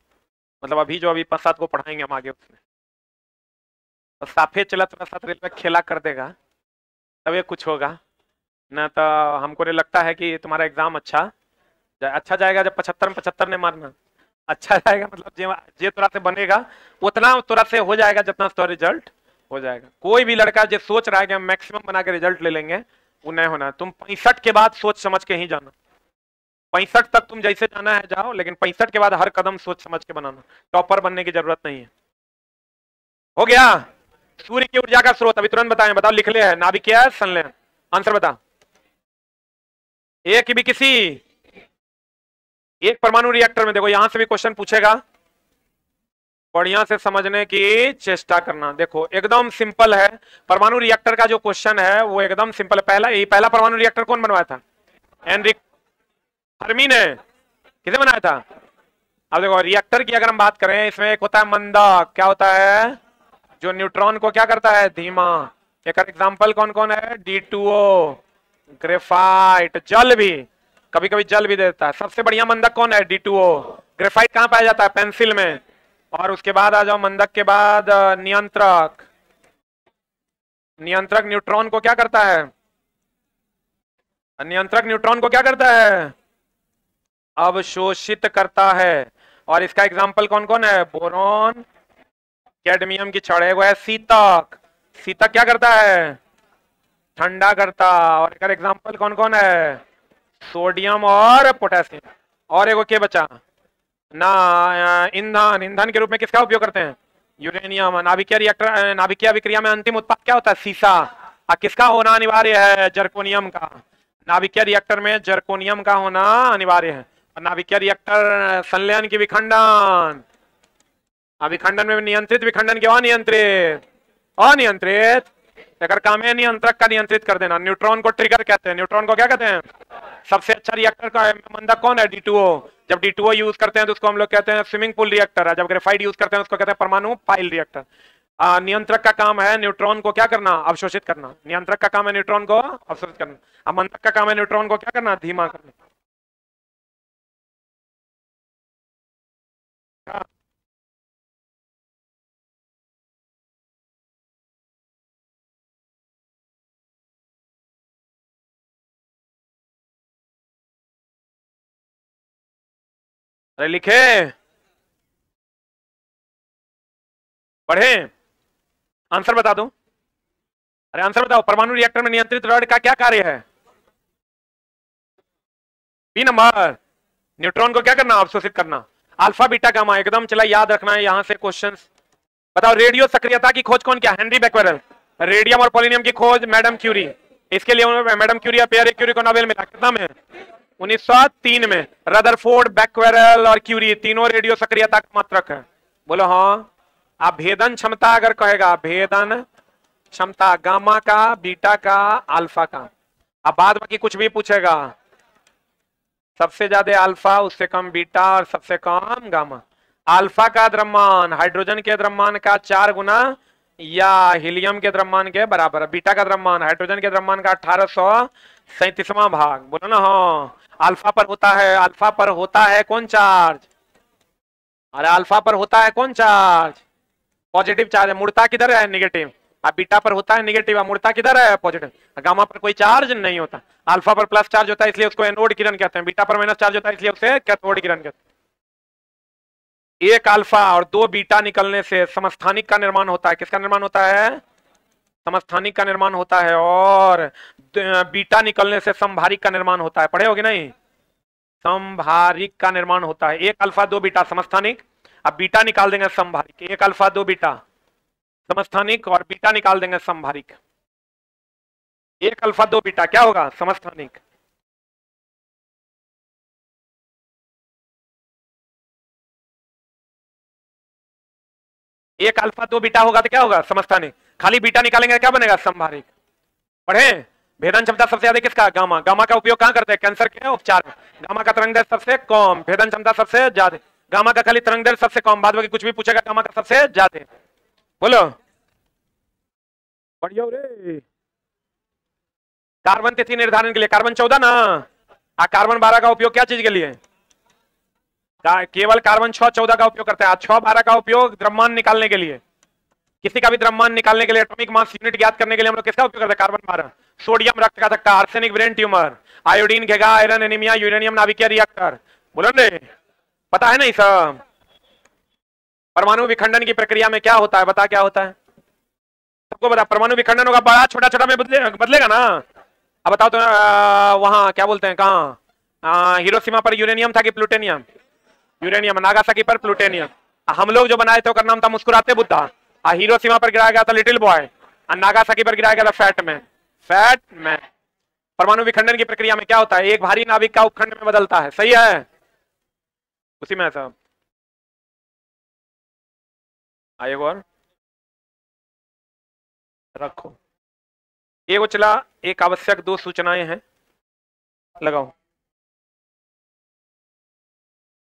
मतलब अभी जो 5-7 को पढ़ाएंगे हम आगे, उसमें तो साफे चला थोड़ा सा रेलवे खेला कर देगा, तब ये कुछ होगा। ना तो हमको नहीं लगता है कि तुम्हारा एग्जाम अच्छा जाएगा जब 75 में 75 ने मारना। अच्छा जाएगा मतलब जे तोरा से बनेगा उतना तोरा से हो जाएगा जितना तो रिजल्ट हो जाएगा। कोई भी लड़का जो सोच रहा है कि हम मैक्सिमम बना के रिजल्ट ले लेंगे वो नहीं होना। तुम 65 के बाद सोच समझ के ही जाना। 65 तक तुम जैसे जाना है जाओ, लेकिन 65 के बाद हर कदम सोच समझ के बनाना। टॉपर बनने की जरूरत नहीं है। हो गया। सूर्य की ऊर्जा का स्रोत अभी तुरंत बताएं, बताओ। लिख ले है नाभिकीय है संलयन। आंसर बता। एक भी किसी एक परमाणु रिएक्टर में देखो यहां से भी क्वेश्चन पूछेगा, बढ़िया से समझने की चेष्टा करना। देखो एकदम सिंपल है। परमाणु रिएक्टर का जो क्वेश्चन है वो एकदम सिंपल है। पहला परमाणु रिएक्टर कौन बनवाया था? एनरिक फर्मी ने। किसे बनाया था? अब देखो रिएक्टर की अगर हम बात करें, इसमें एक होता है मंदक। क्या होता है? जो न्यूट्रॉन को क्या करता है? धीमा। एक एग्जांपल कौन कौन है? D2O, ग्रेफाइट, जल भी कभी कभी जल भी देता है। सबसे बढ़िया मंदक कौन है? D2O। ग्रेफाइट कहां पाया जाता है? पेंसिल में। और उसके बाद आ जाओ मंदक के बाद नियंत्रक। नियंत्रक न्यूट्रॉन को क्या करता है? नियंत्रक न्यूट्रॉन को क्या करता है? अवशोषित करता है। और इसका एग्जाम्पल कौन कौन है? बोरॉन, कैडमियम की छड़। वो है सीतक। सीतक क्या करता है? ठंडा करता। और एक एग्जाम्पल कौन कौन है? सोडियम और पोटेशियम। और एक क्या बचा ना? ईंधन। ईंधन के रूप में किसका उपयोग करते हैं? यूरेनियम। नाभिकीय रिएक्टर, नाभिकीय अभिक्रिया में अंतिम उत्पाद क्या होता है? सीसा। किसका होना अनिवार्य है? जर्कोनियम का। नाभिकीय रिएक्टर में जर्कोनियम का होना अनिवार्य है। और नाभिकीय रिएक्टर संलयन की विखंडन। अभिखंडन में नियंत्रित, विखंडन के अनियंत्रित। अनियंत्रित अगर काम है नियंत्रक का नियंत्रित कर देना। न्यूट्रॉन को ट्रिगर कहते हैं। न्यूट्रॉन को क्या कहते हैं? सबसे अच्छा रिएक्टर का मंदक कौन है? D2O। जब D2O यूज करते हैं तो उसको हम लोग कहते हैं स्विमिंग पूल रिएक्टर। जब ग्रेफाइट यूज करते हैं उसको कहते हैं परमाणु पाइल रिएक्टर। नियंत्रक का काम है न्यूट्रॉन को क्या करना? अवशोषित करना। नियंत्रक का काम है न्यूट्रॉन को अवशोषित करना। मंदक का काम है न्यूट्रॉन को क्या करना? धीमा करना। अरे लिखे पढ़े, आंसर बता दो। अरे आंसर बताओ। परमाणु रिएक्टर में नियंत्रित रॉड का क्या कार्य है? B number. न्यूट्रॉन को क्या करना? अवशोषित करना। अल्फा बीटा गामा एकदम चला याद रखना है यहां से क्वेश्चंस। बताओ रेडियो सक्रियता की खोज कौन किया? Henry Becquerel. रेडियम और पोलिनियम की खोज मैडम क्यूरी। इसके लिए मैडम क्यूरी या पियर क्यूरी को नोबेल मिला। कितना में? 1903 में। रदरफोर्ड, बैक्वेरेल और क्यूरी तीनों रेडियो सक्रियता का मात्रक है। बोलो हाँ। आप भेदन क्षमता अगर कहेगा, भेदन क्षमता गामा का, बीटा का, अल्फा का। अब बाद बाकी कुछ भी पूछेगा, सबसे ज्यादा अल्फा, उससे कम बीटा और सबसे कम गामा। अल्फा का द्रव्यमान हाइड्रोजन के द्रव्यमान का 4 गुना या हीलियम के द्रव्यमान के बराबर। बीटा का द्रव्यमान हाइड्रोजन के द्रव्यमान का 1837वां भाग। बोलो ना हाँ। अल्फा पर होता है, अल्फा पर होता है कौन चार्ज? अरे अल्फा पर होता है कौन चार्ज? पॉजिटिव चार्ज है। मुड़ता किधर है? नेगेटिव। अब बीटा पर होता है नेगेटिव, मुड़ता किधर है? पॉजिटिव। गामा पर कोई चार्ज नहीं होता। अल्फा पर प्लस चार्ज होता है इसलिए उसको एनोड किरण कहते हैं। बीटा पर माइनस चार्ज होता है इसलिए उसे कैथोड किरण कहते हैं। एक अल्फा और 2 बीटा निकलने से समस्थानिक का निर्माण होता है। किसका निर्माण होता है? समस्थानिक का निर्माण होता है। और बीटा निकलने से समभारिक का निर्माण होता है। पढ़े होगे नहीं? समभारिक का निर्माण होता है। एक अल्फा 2 बीटा समस्थानिक। अब बीटा निकाल देंगे समभारिक। एक अल्फा 2 बीटा समस्थानिक और बीटा निकाल देंगे समभारिक। एक अल्फा 2 बीटा क्या होगा? समस्थानिक। एक अल्फा 2 बीटा होगा तो क्या होगा? समस्थानिक। खाली बीटा निकालेंगे क्या बनेगा? समभारिक। पढ़े? भेदन क्षमता सबसे ज्यादा किसका? गामा। गामा का उपयोग कहां करते हैं? कैंसर के उपचार में। गामा का तरंग दैर्ध्य सबसे कम, भेदन क्षमता सबसे ज्यादा। गामा का खाली तरंग दैर्ध्य सबसे कम, बाद बाकी कुछ भी पूछेगा गामा का सबसे ज्यादा। बोलो बढ़िया रे। कार्बन तिथि निर्धारण के लिए कार्बन 14 ना। कार्बन 12 का उपयोग क्या चीज के लिए? केवल कार्बन 6 14 का उपयोग करते हैं। 6 12 का उपयोग द्रव्यमान निकालने के लिए। किसी का भी द्रव्यमान निकालने के लिए, एटॉमिक मास यूनिट ज्ञात करने के लिए हम लोग किसका उपयोग करते हैं? कार्बन 12। सोडियम रक्त का धक्का, आर्सेनिक ब्रेन ट्यूमर, आयोडीन घेगा, आयरन एनीमिया, यूरेनियम नाभिकीय रिएक्टर। बोलो रे, पता है नहीं सब? परमाणु विखंडन की प्रक्रिया में क्या होता है? बता क्या होता है? सबको बता। परमाणु विखंडन होगा, बड़ा छोटा छोटा में बदलेगा ना। अब बताओ तो वहां क्या बोलते हैं, कहाँ हिरोशिमा पर यूरेनियम था कि प्लूटोनियम? यूरेनियम। नागासाकी पर प्लूटोनियम। हम लोग जो बनाए थे उसका नाम था मुस्कुराते बुद्धा। हिरोशिमा पर गिराया गया था लिटिल बॉय, और नागासाकी पर गिराया गया था फैट मैन। Fat man. परमाणु विखंडन की प्रक्रिया में क्या होता है? एक भारी नाभिक का उपखंड में बदलता है, सही है? उसी में सब आएगा। और रखो एक चला, एक आवश्यक 2 सूचनाएं हैं, लगाओ,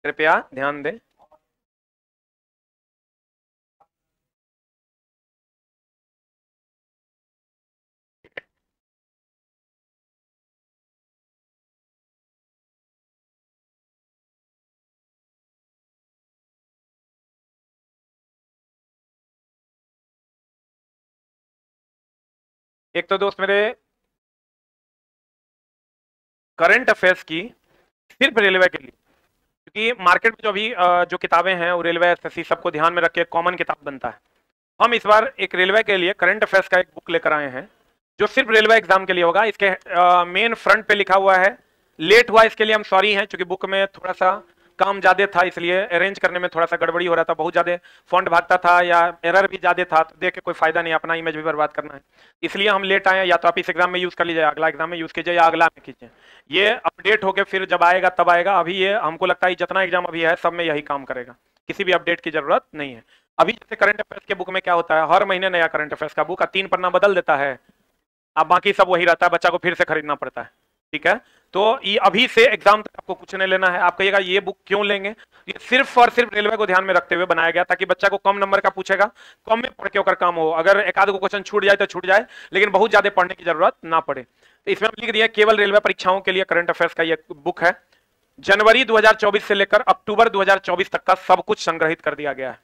कृपया ध्यान दें। एक तो दोस्त मेरे करंट अफेयर्स की सिर्फ रेलवे के लिए, क्योंकि मार्केट में जो अभी जो किताबें हैं वो रेलवे एसएससी सबको ध्यान में रख के कॉमन किताब बनता है। हम इस बार एक रेलवे के लिए करंट अफेयर्स का एक बुक लेकर आए हैं जो सिर्फ रेलवे एग्जाम के लिए होगा। इसके मेन फ्रंट पे लिखा हुआ है, लेट हुआ इसके लिए हम सॉरी हैं, क्योंकि बुक में थोड़ा सा काम ज्यादा था, इसलिए अरेंज करने में थोड़ा सा गड़बड़ी हो रहा था, बहुत ज्यादा फॉन्ट भागता था या एरर भी ज्यादा था, तो देख के कोई फायदा नहीं, अपना इमेज भी बर्बाद करना है, इसलिए हम लेट आए। या तो आप इस एग्जाम में यूज कर लीजिए, अगला एग्जाम में यूज कीजिए, या अगला में कीजिए। ये अपडेट होके फिर जब आएगा तब आएगा। अभी ये हमको लगता है जितना एग्जाम अभी है सब में यही काम करेगा, किसी भी अपडेट की जरूरत नहीं है। अभी जैसे करंट अफेयर्स के बुक में क्या होता है, हर महीने नया करंट अफेयर्स का बुक 3 पन्ना बदल देता है, अब बाकी सब वही रहता है, बच्चा को फिर से खरीदना पड़ता है। ठीक है, तो ये अभी से एग्जाम तक आपको कुछ नहीं लेना है। आप कहिएगा ये बुक क्यों लेंगे? ये सिर्फ और सिर्फ रेलवे को ध्यान में रखते हुए बनाया गया, ताकि बच्चा को कम नंबर का पूछेगा, कम में पढ़ के होकर काम हो, अगर एक आध को क्वेश्चन छूट जाए तो छूट जाए, लेकिन बहुत ज्यादा पढ़ने की जरूरत ना पड़े। तो इसमें हम लिख दिया केवल रेलवे परीक्षाओं के लिए करंट अफेयर्स का ये बुक है। जनवरी 2024 से लेकर अक्टूबर 2024 तक का सब कुछ संग्रहित कर दिया गया है।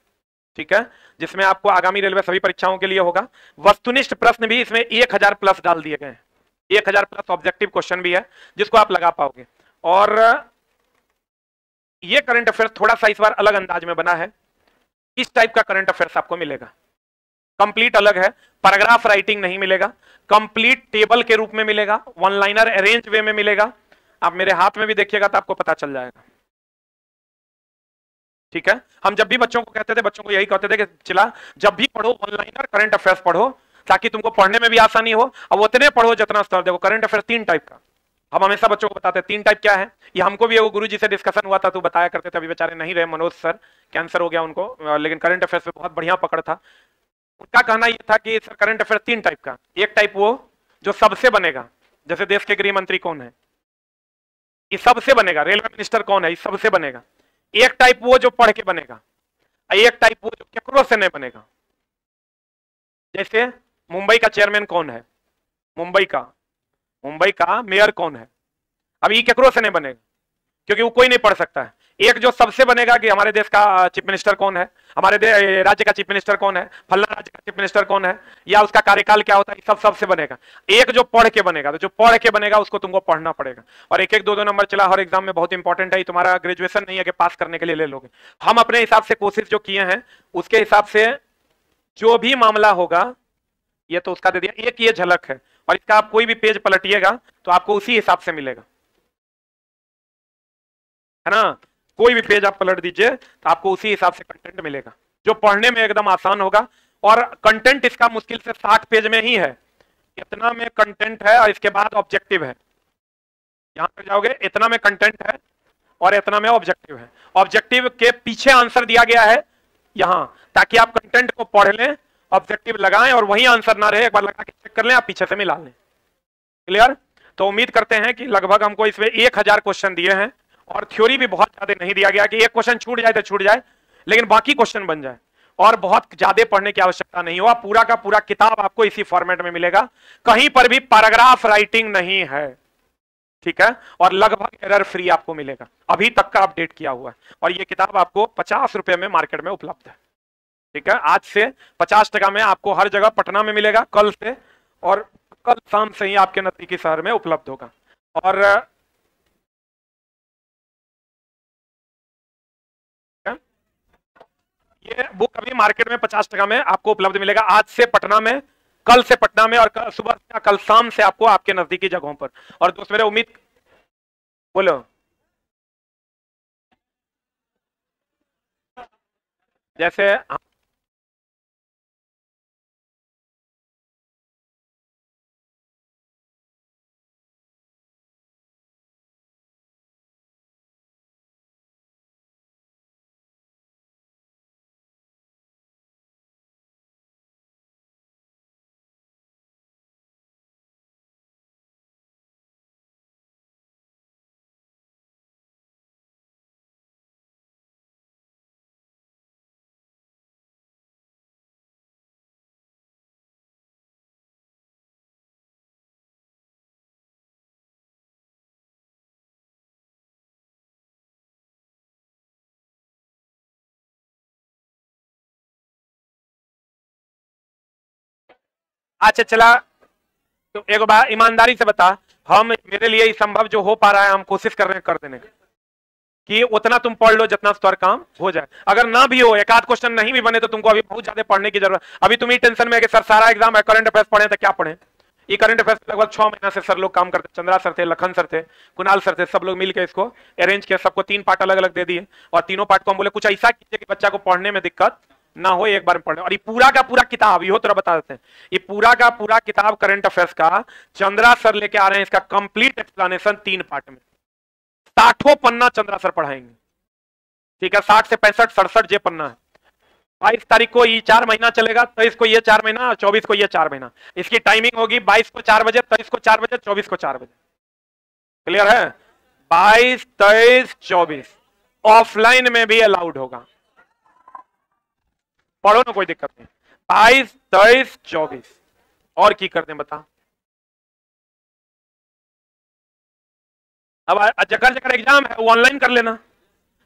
ठीक है, जिसमें आपको आगामी रेलवे सभी परीक्षाओं के लिए होगा। वस्तुनिष्ठ प्रश्न भी इसमें 1000 प्लस डाल दिए गए हैं, 1000 प्लस ऑब्जेक्टिव क्वेश्चन भी है जिसको आप लगा पाओगे। और ये करंट अफेयर्स थोड़ा सा इस बार अलग अंदाज में बना है। इस टाइप का करंट अफेयर्स आपको मिलेगा, कंप्लीट अलग है, पैराग्राफ राइटिंग नहीं मिलेगा, कंप्लीट टेबल के रूप में मिलेगा, वन लाइनर अरेंज वे में मिलेगा। आप मेरे हाथ में भी देखिएगा तो आपको पता चल जाएगा। ठीक है, हम जब भी बच्चों को कहते थे, बच्चों को यही कहते थे कि चला जब भी पढ़ो वन लाइनर करंट अफेयर्स पढ़ो, ताकि तुमको पढ़ने में भी आसानी हो, अब उतने पढ़ो जितना स्तर। देखो करंट अफेयर्स 3 टाइप का, हम हमेशा बच्चों को बताते हैं 3 टाइप क्या है। ये हमको भी वो गुरुजी से डिस्कशन हुआ था तो बताया करते थे, अभी बेचारे नहीं रहे, मनोज सर, कैंसर हो गया उनको, लेकिन करंट अफेयर्स पे बहुत बढ़िया पकड़ था। उनका कहना यह था कि सर करंट अफेयर्स 3 टाइप का, एक टाइप वो जो सबसे बनेगा, जैसे देश के गृह मंत्री कौन है, ये सबसे बनेगा, रेलवे मिनिस्टर कौन है, ये सबसे बनेगा। एक टाइप वो जो पढ़ के बनेगा, एक टाइप वो जो केकरो से नहीं बनेगा। जैसे मुंबई का चेयरमैन कौन है, मुंबई का मेयर कौन है, अब ये केकरो से नहीं बनेगा, क्योंकि वो कोई नहीं पढ़ सकता है। एक जो सबसे बनेगा कि हमारे देश का चीफ मिनिस्टर कौन है, हमारे राज्य का चीफ मिनिस्टर कौन है, फलना राज्य का चीफ मिनिस्टर कौन है, या उसका कार्यकाल क्या होता है, सब सबसे बनेगा। एक जो पढ़ के बनेगा, तो जो पढ़ के बनेगा उसको तुमको पढ़ना पड़ेगा। और एक एक दो दो नंबर चला हर एग्जाम में, बहुत इंपॉर्टेंट है। तुम्हारा ग्रेजुएशन नहीं है कि पास करने के लिए ले लोगे। हम अपने हिसाब से कोशिश जो किए हैं उसके हिसाब से जो भी मामला होगा, ये तो उसका दे दिया, एक ये झलक है, और इसका आप कोई भी पेज पलटिएगा तो आपको उसी हिसाब से मिलेगा, है ना। कोई भी पेज आप पलट दीजिए तो आपको उसी हिसाब से कंटेंट मिलेगा, जो पढ़ने में एकदम आसान होगा। और कंटेंट इसका मुश्किल से 60 पेज में ही है, इतना में कंटेंट है, और इसके बाद ऑब्जेक्टिव है। यहां पर जाओगे, इतना में कंटेंट है और इतना में ऑब्जेक्टिव है। ऑब्जेक्टिव के पीछे आंसर दिया गया है यहां, ताकि आप कंटेंट को पढ़ लें, ऑब्जेक्टिव लगाएं, और वही आंसर ना रहे, एक बार लगा के चेक कर लें, आप पीछे से मिला लें। क्लियर? तो उम्मीद करते हैं कि लगभग हमको इसमें 1000 क्वेश्चन दिए हैं, और थ्योरी भी बहुत ज्यादा नहीं दिया गया कि एक क्वेश्चन छूट जाए तो छूट जाए, लेकिन बाकी क्वेश्चन बन जाए, और बहुत ज्यादा पढ़ने की आवश्यकता नहीं हो। पूरा का पूरा किताब आपको इसी फॉर्मेट में मिलेगा, कहीं पर भी पैराग्राफ राइटिंग नहीं है। ठीक है, और लगभग एरर फ्री आपको मिलेगा, अभी तक का अपडेट किया हुआ है। और ये किताब आपको 50 रुपए में मार्केट में उपलब्ध है। ठीक है, आज से 50% में आपको हर जगह पटना में मिलेगा कल से, और कल शाम से ही आपके नजदीकी शहर में उपलब्ध होगा। और ये बुक अभी मार्केट में 50% में आपको उपलब्ध मिलेगा आज से पटना में, कल से पटना में, और सुबह से कल शाम से आपको आपके नजदीकी जगहों पर। और दोस्त मेरे उम्मीद, बोलो। जैसे अच्छा चला, तो एक बार ईमानदारी से बता, हम मेरे लिए संभव जो हो पा रहा है हम कोशिश कर रहे हैं कर देने का, कि उतना तुम पढ़ लो जितना स्तर काम हो जाए। अगर ना भी हो, एक आध क्वेश्चन नहीं भी बने, तो तुमको अभी बहुत ज्यादा पढ़ने की जरूरत। अभी तुम ही टेंशन में है कि सर सारा एग्जाम है, करंट अफेयर्स पढ़े तो क्या पढ़े। ये करंट अफेयर्स लगभग 6 महीना से सर लोग काम करते, चंद्रा सर थे, लखन सर थे, कुणाल सर थे, सब लोग मिलकर इसको अरेंज किया, सबको 3 पार्ट अलग अलग दे दिए, और तीनों पार्ट को हम बोले कुछ ऐसा कीजिए कि बच्चा को पढ़ने में दिक्कत ना हो, एक बार में पढ़ने। और ये पूरा का पूरा किताब, ये तरह बता देते हैं, ये पूरा का पूरा किताब करंट अफेयर्स का चंद्रा सर लेके आ रहे हैं, इसका कंप्लीट एक्सप्लेनेशन 3 पार्ट में, 60 पन्ना चंद्रा सर पढ़ाएंगे। ठीक है, 60 से 65 67 जे पन्ना है। 22 तारीख को ये 4 महीना चलेगा, 23 को ये 4 महीना, 24 को ये 4 महीना। इसकी टाइमिंग होगी 22 को 4 बजे, 23 को 4 बजे, 24 को 4 बजे। क्लियर है? 22, 23, 24 ऑफलाइन में भी अलाउड होगा, पढ़ो ना, कोई दिक्कत नहीं। 22, 23, 24 और की करते हैं बता। अब जकर जकर एग्जाम है वो ऑनलाइन कर लेना।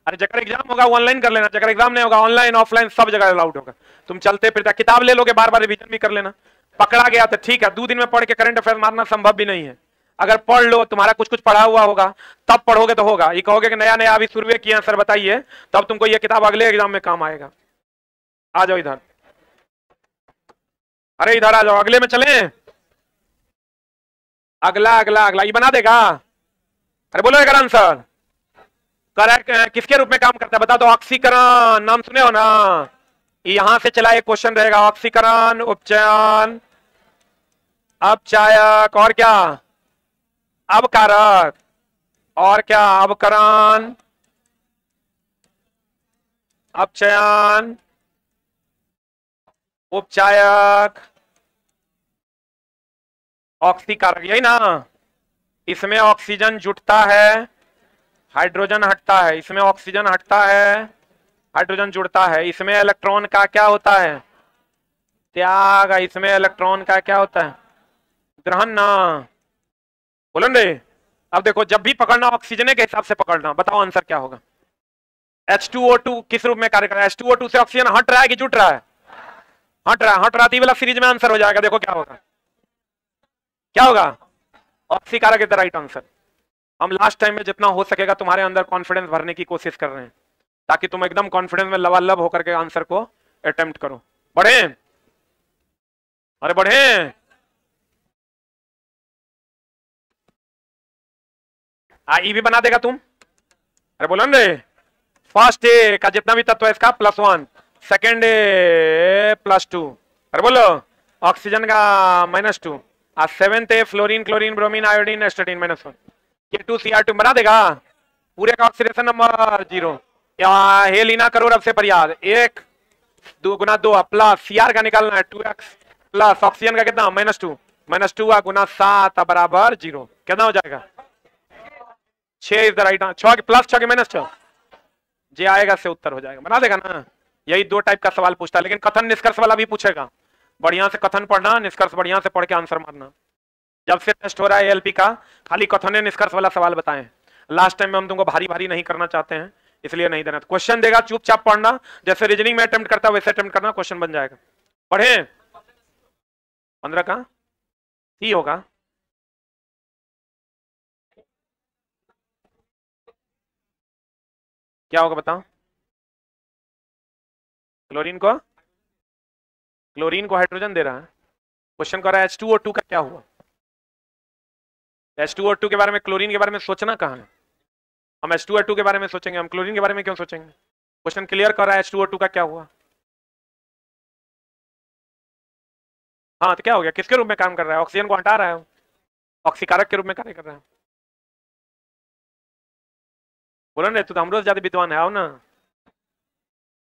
अरे जकर एग्जाम होगा ऑनलाइन कर लेना, जकर एग्जाम नहीं होगा ऑनलाइन ऑफलाइन सब जगह अलाउड होगा। तुम चलते फिरते किताब ले लोगे, बार बार रिवीजन भी कर लेना। पकड़ा गया तो ठीक है, 2 दिन में पढ़ के करंट अफेयर मारना संभव भी नहीं है। अगर पढ़ लो, तुम्हारा कुछ कुछ पढ़ा हुआ होगा, तब पढ़ोगे तो होगा। ये कहोगे कि नया नया अभी शुरू किया सर बताइए, तब तुमको ये किताब अगले एग्जाम में काम आएगा। आ जाओ इधर, अरे इधर आ जाओ, अगले में चले। अगला अगला अगला ये बना देगा। अरे बोलो एक आंसर करेक्ट किसके रूप में काम करता है बता दो। ऑक्सीकरण नाम सुने हो ना, यहां से चला एक क्वेश्चन रहेगा। ऑक्सीकरण, उपचयन, अपचायक, और क्या अवकारक, और क्या अवकरण, अपचयन, उपचायक, ऑक्सीकारक, यही ना। इसमें ऑक्सीजन जुटता है, हाइड्रोजन हटता है, इसमें ऑक्सीजन हटता है, हाइड्रोजन जुड़ता है। इसमें इलेक्ट्रॉन का क्या होता है, त्याग। इसमें इलेक्ट्रॉन का क्या होता है, ग्रहण ना। बोलो रे। अब देखो, जब भी पकड़ना ऑक्सीजन के हिसाब से पकड़ना। बताओ आंसर क्या होगा। H2O2 किस रूप में कार्य कर रहा है। H2O2 से ऑक्सीजन हट रहा है कि जुट रहा है, हट रहा है। हट रहा है वाला सीरीज में आंसर हो जाएगा। देखो क्या होगा, क्या होगा, ऑक्सीकारक इज द राइट आंसर। हम लास्ट टाइम में जितना हो सकेगा तुम्हारे अंदर कॉन्फिडेंस भरने की कोशिश कर रहे हैं, ताकि तुम एकदम कॉन्फिडेंस में लबालब होकर के आंसर को अटेम्प्ट करो। बढ़े, अरे बढ़े। ई भी बना देगा तुम। अरे बोलो ना रे। फर्स्ट ए का जितना भी तत्व है इसका +1, सेकेंड ए +2। अरे बोलो, ऑक्सीजन का -2, और 7th A fluorine, chlorine, bromine, iodine, astatine -1। K2Cr2 बना देगा। पूरे का ऑक्सीडेशन नंबर 0। हे लीना करो रब से फरियाद। 1 2 गुना 2 प्लस Cr का निकालना है 2x प्लस ऑक्सीजन का कितना -2, -2 गुना 7 बराबर 0। कितना हो जाएगा 6 is the right answer. 6 plus 6 के -6 जे आएगा से उत्तर हो जाएगा। बना देगा ना। यही 2 टाइप का सवाल पूछता है, लेकिन कथन निष्कर्ष वाला भी पूछेगा। बढ़िया से कथन पढ़ना, निष्कर्ष बढ़िया से पढ़ के आंसर मारना। जब से टेस्ट हो रहा है एलपी का, खाली कथन निष्कर्ष वाला सवाल बताएं। लास्ट टाइम में हम तुमको भारी भारी नहीं करना चाहते हैं, इसलिए नहीं देना। क्वेश्चन देगा चुपचाप पढ़ना, जैसे रीजनिंग में अटेम्प्ट करता वैसे अटेम्प्ट करना, क्वेश्चन बन जाएगा। पढ़े 15 का सी होगा। क्या होगा बताओ? क्लोरीन को हाइड्रोजन दे रहा है। क्वेश्चन कर रहा है H2O2 का क्या हुआ? H2O2 के बारे में, क्लोरीन के बारे में सोचना कहाँ है? हम H2O2 के बारे में सोचेंगे, हम क्लोरीन के बारे में क्यों सोचेंगे? क्वेश्चन क्लियर कर रहा है H2O2 का क्या हुआ। हाँ तो क्या हो गया? किसके रूप में काम कर रहा है? ऑक्सीजन को हटा रहा है, ऑक्सीकारक के रूप में कार्य कर रहा है। बोलो ना, तू तो हम रोज ज्यादा विद्वान है, आओ ना।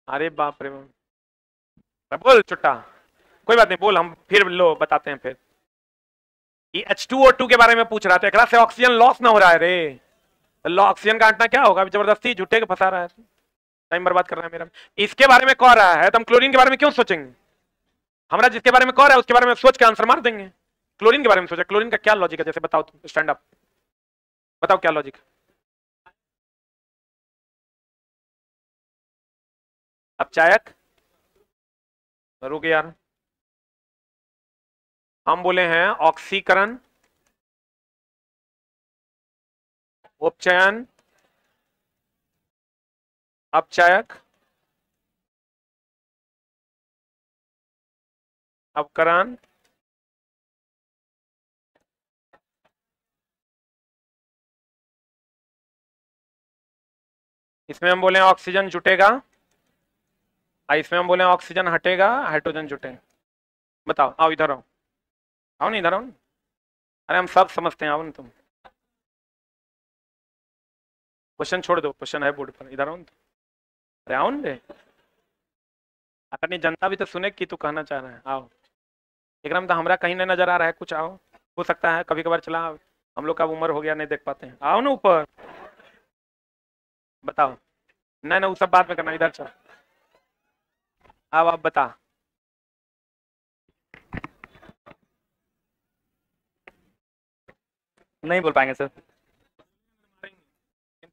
अरे बाप रे बोल चुट्टा, कोई बात नहीं, बोल, हम फिर लो बताते हैं। फिर ये H2O2 के बारे में पूछ रहा था, एक से ऑक्सीजन लॉस ना हो रहा है रे। ऑक्सीजन का हटना क्या होगा? जबरदस्ती झूठे के फंसा रहा है, टाइम बर्बाद कर रहा है मेरा। इसके बारे में कह रहा है तो हम क्लोरीन के बारे में क्यों सोचेंगे? हमारा जिसके बारे में कह रहा है उसके बारे में सोच के आंसर मार देंगे। क्लोरीन के बारे में सोचा, क्लोरीन का क्या लॉजिक है? जैसे बताओ तुम, स्टैंड अप बताओ क्या लॉजिक है। अपचायक, रुक यार, हम बोले हैं ऑक्सीकरण, उपचयन, अपचायक, अपकरण, इसमें हम बोले ऑक्सीजन जुटेगा, इसमें हम बोले ऑक्सीजन हटेगा, हाइड्रोजन जुटेगा। बताओ, आओ इधर आओ, आओ नहीं इधर आओ। अरे हम सब समझते हैं, आओ ना तुम। क्वेश्चन छोड़ दो, क्वेश्चन है बोर्ड पर, इधर आओ। अरे आओ ना रे, अपनी जनता भी तो सुने कि तू कहना चाह रहा है। आओ, एकदम तो हमारा कहीं नहीं नजर आ रहा है कुछ। आओ, हो सकता है कभी कभार चला, हम लोग का उम्र हो गया नहीं देख पाते हैं। आओ ना ऊपर, बताओ। नहीं ना, वो सब बात में करना, इधर चल। अब आप बता। नहीं बोल पाएंगे सर।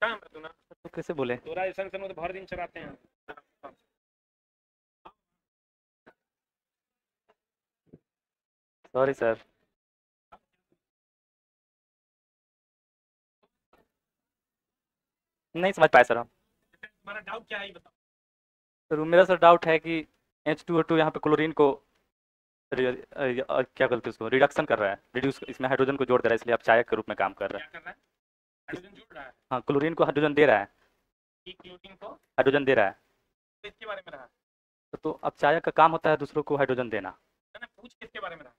तो कैसे बोले? तोरा ऐसा तो भर दिन चलाते हैं। Sorry sir. नहीं समझ पाए सर हम। तुम्हारा डाउट क्या है बताओ। सर मेरा सर डाउट है कि H2O2 यहाँ पे क्लोरीन को क्या बोलते हैं उसको, रिडक्शन कर रहा है, रिड्यूस, इसमें हाइड्रोजन को जोड़ दे रहा है, इसलिए अपचायक के रूप में काम कर रहा है। क्या कर रहा है? हाइड्रोजन जोड़ रहा है। हाँ, क्लोरीन को हाइड्रोजन दे रहा है, क्लोरीन को हाइड्रोजन दे रहा है। तो इसके बारे में रहा तो अपचायक का काम होता है दूसरों को हाइड्रोजन देना। ना, पूछ किसके बारे में रहा?